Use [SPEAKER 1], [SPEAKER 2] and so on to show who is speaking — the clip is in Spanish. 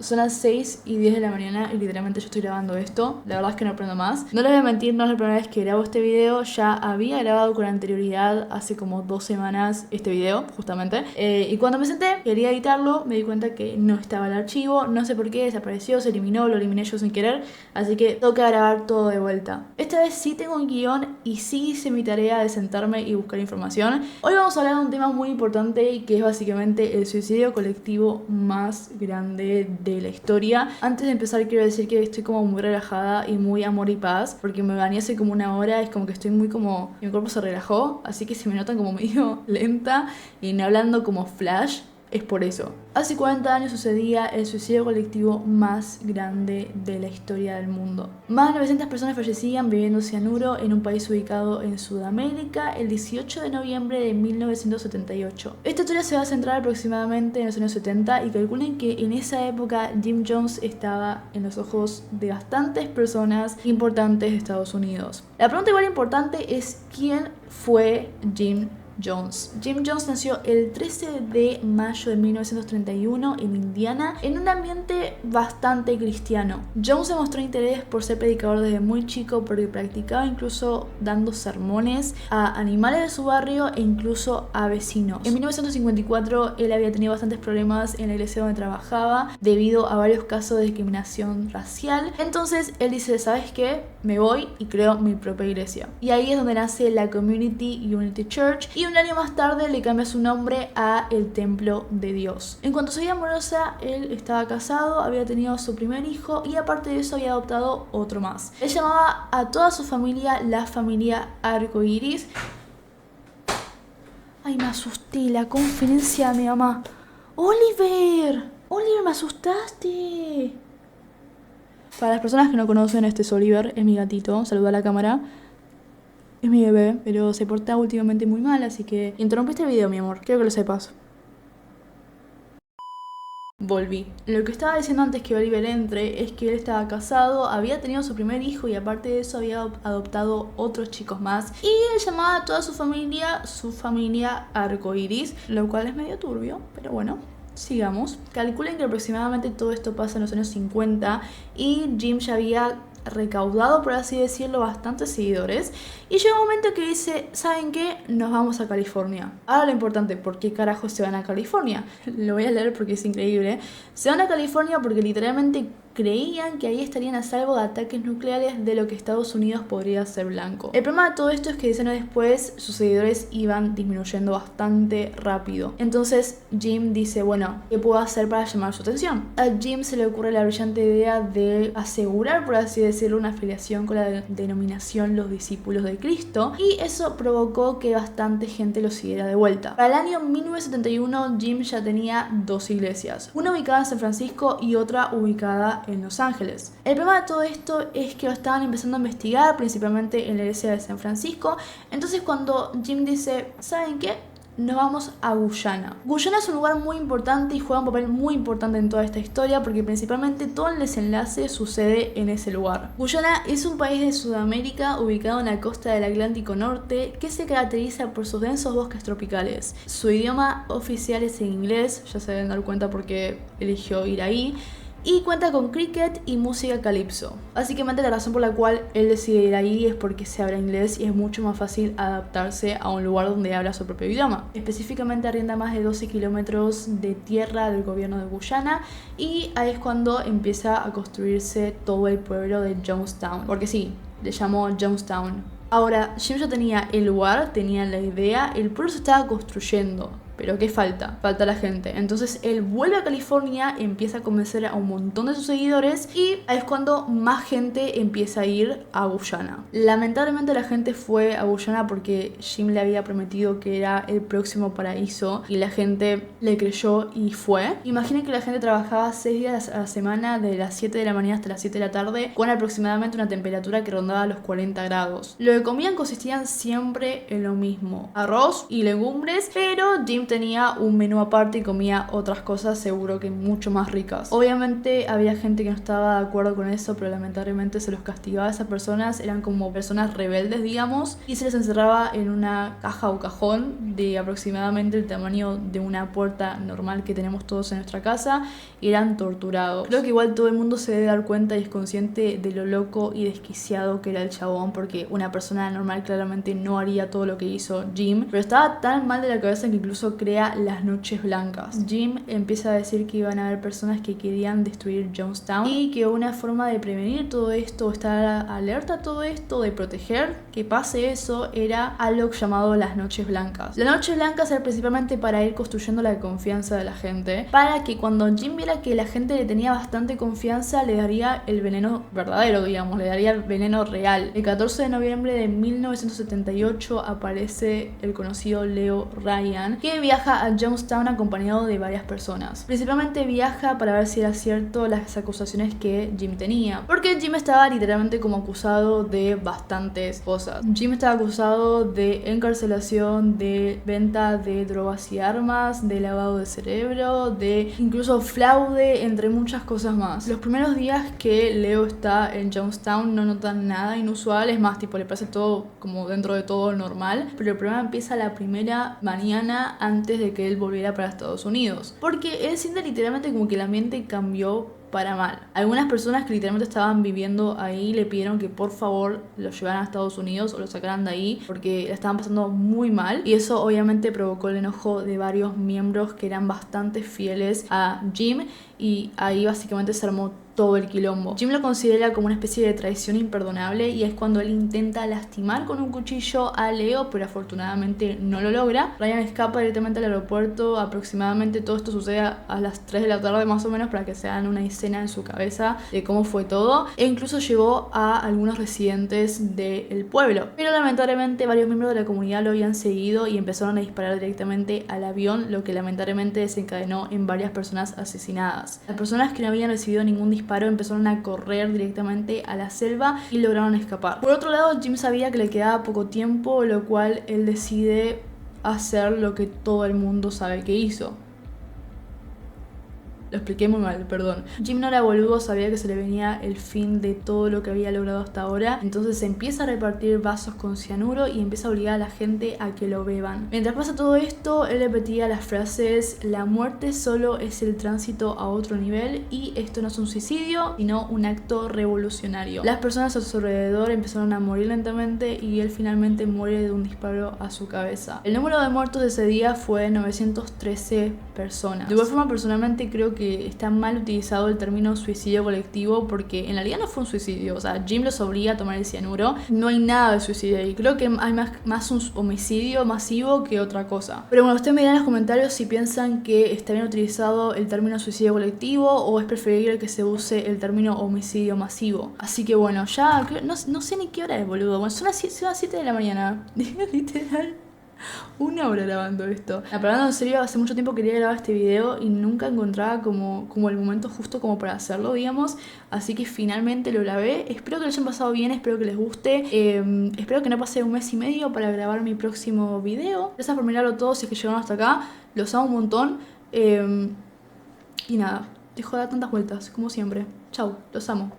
[SPEAKER 1] Son las 6 y 10 de la mañana y literalmente yo estoy grabando esto. La verdad es que no aprendo más. No les voy a mentir, no es la primera vez que grabo este video. Ya había grabado con anterioridad, hace como 2 semanas, este video, justamente. Y cuando me senté, quería editarlo, me di cuenta que no estaba el archivo. No sé por qué, desapareció, se eliminó, lo eliminé yo sin querer. Así que toca grabar todo de vuelta. Esta vez sí tengo un guión y sí hice mi tarea de sentarme y buscar información. Hoy vamos a hablar de un tema muy importante y que es básicamente el suicidio colectivo más grande de la historia. Antes de empezar quiero decir que estoy como muy relajada y muy amor y paz, porque me bañé hace como una hora, es como que estoy muy como... mi cuerpo se relajó, así que si me notan como medio lenta y no hablando como flash, es por eso. Hace 40 años sucedía el suicidio colectivo más grande de la historia del mundo. Más de 900 personas fallecían bebiendo cianuro en un país ubicado en Sudamérica el 18 de noviembre de 1978. Esta historia se va a centrar aproximadamente en los años 70 y calculen que en esa época Jim Jones estaba en los ojos de bastantes personas importantes de Estados Unidos. La pregunta igual importante es ¿quién fue Jim Jones? Jim Jones nació el 13 de mayo de 1931 en Indiana en un ambiente bastante cristiano. Jones se mostró interés por ser predicador desde muy chico porque practicaba incluso dando sermones a animales de su barrio e incluso a vecinos. En 1954 él había tenido bastantes problemas en la iglesia donde trabajaba debido a varios casos de discriminación racial. Entonces él dice, ¿sabes qué? Me voy y creo mi propia iglesia. Y ahí es donde nace la Community Unity Church y un año más tarde le cambia su nombre a el Templo de Dios. En cuanto a su vida amorosa, él estaba casado, había tenido su primer hijo y aparte de eso había adoptado otro más. Él llamaba a toda su familia la familia Arcoiris. Ay, me asusté, la conferencia de mi mamá. ¡Oliver! ¡Oliver, me asustaste! Para las personas que no conocen, este es Oliver, es mi gatito, saluda a la cámara. Es mi bebé, pero se porta últimamente muy mal, así que interrumpiste el video, mi amor, quiero que lo sepas. Volví. Lo que estaba diciendo antes que Oliver entre es que él estaba casado, había tenido su primer hijo y aparte de eso había adoptado otros chicos más. Y él llamaba a toda su familia Arcoiris, lo cual es medio turbio, pero bueno. Sigamos. Calculen que aproximadamente todo esto pasa en los años 50 y Jim ya había recaudado, por así decirlo, bastantes seguidores y llega un momento que dice, ¿saben qué? Nos vamos a California. Ahora lo importante, ¿por qué carajos se van a California? Lo voy a leer porque es increíble. Se van a California porque literalmente creían que ahí estarían a salvo de ataques nucleares de lo que Estados Unidos podría ser blanco. El problema de todo esto es que 10 años después sus seguidores iban disminuyendo bastante rápido. Entonces Jim dice, bueno, ¿qué puedo hacer para llamar su atención? A Jim se le ocurre la brillante idea de asegurar, por así decirlo, una afiliación con la denominación Los Discípulos de Cristo y eso provocó que bastante gente lo siguiera de vuelta. Para el año 1971 Jim ya tenía 2 iglesias, una ubicada en San Francisco y otra ubicada en Los Ángeles. El problema de todo esto es que lo estaban empezando a investigar, principalmente en la iglesia de San Francisco. Entonces cuando Jim dice, ¿saben qué? Nos vamos a Guyana. Guyana es un lugar muy importante y juega un papel muy importante en toda esta historia porque principalmente todo el desenlace sucede en ese lugar. Guyana es un país de Sudamérica ubicado en la costa del Atlántico Norte que se caracteriza por sus densos bosques tropicales. Su idioma oficial es en inglés, ya se deben dar cuenta porque eligió ir ahí. Y cuenta con cricket y música calipso. Básicamente la razón por la cual él decide ir ahí es porque se habla inglés y es mucho más fácil adaptarse a un lugar donde habla su propio idioma. Específicamente arrienda más de 12 kilómetros de tierra del gobierno de Guyana y ahí es cuando empieza a construirse todo el pueblo de Jonestown. Porque sí, le llamó Jonestown. Ahora, Jim ya tenía el lugar, tenía la idea, el pueblo se estaba construyendo. Pero ¿qué falta? Falta la gente. Entonces él vuelve a California, empieza a convencer a un montón de sus seguidores y es cuando más gente empieza a ir a Guyana. Lamentablemente la gente fue a Guyana porque Jim le había prometido que era el próximo paraíso y la gente le creyó y fue. Imaginen que la gente trabajaba 6 días a la semana de las 7 de la mañana hasta las 7 de la tarde con aproximadamente una temperatura que rondaba los 40 grados. Lo que comían consistían siempre en lo mismo, arroz y legumbres, pero Jim tenía un menú aparte y comía otras cosas seguro que mucho más ricas. Obviamente había gente que no estaba de acuerdo con eso, pero lamentablemente se los castigaba a esas personas, eran como personas rebeldes, digamos, y se les encerraba en una caja o cajón de aproximadamente el tamaño de una puerta normal que tenemos todos en nuestra casa, y eran torturados. Creo que igual todo el mundo se debe dar cuenta y es consciente de lo loco y desquiciado que era el chabón, porque una persona normal claramente no haría todo lo que hizo Jim, pero estaba tan mal de la cabeza que incluso crea las Noches Blancas. Jim empieza a decir que iban a haber personas que querían destruir Jonestown y que una forma de prevenir todo esto, estar alerta a todo esto, de proteger que pase eso, era algo llamado las Noches Blancas. Las Noches Blancas era principalmente para ir construyendo la confianza de la gente, para que cuando Jim viera que la gente le tenía bastante confianza, le daría el veneno verdadero, digamos, le daría el veneno real. El 14 de noviembre de 1978 aparece el conocido Leo Ryan, que viaja a Jonestown acompañado de varias personas. Principalmente viaja para ver si era cierto las acusaciones que Jim tenía, porque Jim estaba literalmente como acusado de bastantes cosas. Jim estaba acusado de encarcelación, de venta de drogas y armas, de lavado de cerebro, de incluso fraude, entre muchas cosas más. Los primeros días que Leo está en Jonestown no notan nada inusual, es más, tipo, le parece todo como dentro de todo normal, pero el problema empieza la primera mañana antes de que él volviera para Estados Unidos, porque él siente literalmente como que el ambiente cambió para mal. Algunas personas que literalmente estaban viviendo ahí le pidieron que por favor lo llevaran a Estados Unidos o lo sacaran de ahí porque la estaban pasando muy mal, y eso obviamente provocó el enojo de varios miembros que eran bastante fieles a Jim, y ahí básicamente se armó todo el quilombo. Jim lo considera como una especie de traición imperdonable, y es cuando él intenta lastimar con un cuchillo a Leo, pero afortunadamente no lo logra. Ryan escapa directamente al aeropuerto. Aproximadamente todo esto sucede a las 3 de la tarde más o menos, para que se hagan una escena en su cabeza de cómo fue todo, e incluso llegó a algunos residentes del pueblo, pero lamentablemente varios miembros de la comunidad lo habían seguido y empezaron a disparar directamente al avión, lo que lamentablemente desencadenó en varias personas asesinadas. Las personas que no habían recibido ningún disparo empezaron a correr directamente a la selva y lograron escapar. Por otro lado, Jim sabía que le quedaba poco tiempo, lo cual él decide hacer lo que todo el mundo sabe que hizo. Lo expliqué muy mal, perdón. Jim no era boludo, sabía que se le venía el fin de todo lo que había logrado hasta ahora. Entonces se empieza a repartir vasos con cianuro y empieza a obligar a la gente a que lo beban. Mientras pasa todo esto, él repetía las frases: la muerte solo es el tránsito a otro nivel, y esto no es un suicidio, sino un acto revolucionario. Las personas a su alrededor empezaron a morir lentamente y él finalmente muere de un disparo a su cabeza. El número de muertos de ese día fue 913 personas. De igual forma, personalmente creo que está mal utilizado el término suicidio colectivo, porque en realidad no fue un suicidio. O sea, Jim los obliga a tomar el cianuro. No hay nada de suicidio ahí. Creo que hay más un homicidio masivo que otra cosa. Pero bueno, ustedes me dirán en los comentarios si piensan que está bien utilizado el término suicidio colectivo o es preferible que se use el término homicidio masivo. Así que bueno, ya no sé ni qué hora es, boludo. Bueno, son las 7 de la mañana. Literal. Una hora grabando esto. Hablando en serio, hace mucho tiempo quería grabar este video y nunca encontraba como el momento justo como para hacerlo, digamos. Así que finalmente lo grabé. Espero que lo hayan pasado bien, espero que les guste. Espero que no pase un mes y medio para grabar mi próximo video. Gracias por mirarlo todo, si es que llegaron hasta acá. Los amo un montón. Y nada, dejo de dar tantas vueltas, como siempre. Chau, los amo.